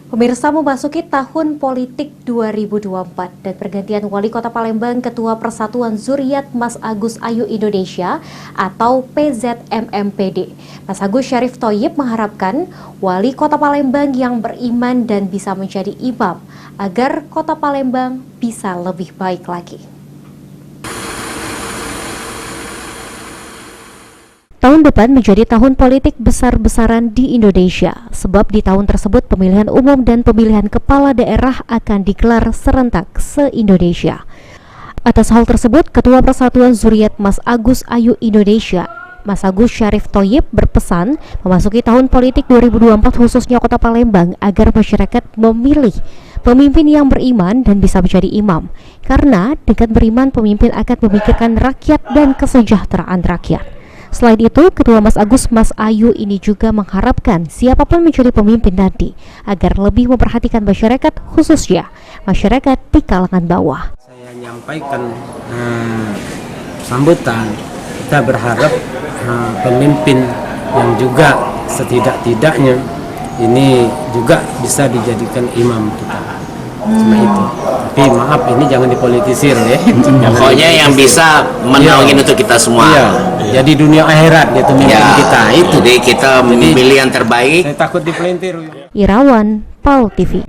Pemirsa, memasuki tahun politik 2024 dan pergantian Wali Kota Palembang Ketua Persatuan Zuriat Mas Agus Ayu Indonesia atau PZMMPD. Mas Agus Syarif Thoyib mengharapkan Wali Kota Palembang yang beriman dan bisa menjadi imam agar Kota Palembang bisa lebih baik lagi. Tahun depan menjadi tahun politik besar-besaran di Indonesia, sebab di tahun tersebut pemilihan umum dan pemilihan kepala daerah akan digelar serentak se-Indonesia. Atas hal tersebut, Ketua Persatuan Zuriat Mas Agus Ayu Indonesia, Mas Agus Syarif Thoyib berpesan memasuki tahun politik 2024 khususnya Kota Palembang agar masyarakat memilih pemimpin yang beriman dan bisa menjadi imam. Karena dengan beriman, pemimpin akan memikirkan rakyat dan kesejahteraan rakyat. Selain itu, Ketua Mas Agus Mas Ayu ini juga mengharapkan siapapun menjadi pemimpin nanti agar lebih memperhatikan masyarakat, khususnya masyarakat di kalangan bawah. Saya menyampaikan sambutan, kita berharap pemimpin yang juga setidak-tidaknya ini juga bisa dijadikan imam kita. Cuma itu. Tapi maaf, ini jangan dipolitisir ya. Pokoknya yang bisa menolongin untuk kita semua. Iya. Jadi dunia akhirat gitu mimpi kita itu. Jadi kita memilih yang terbaik. Saya takut dipelintir. Irawan, PAL TV.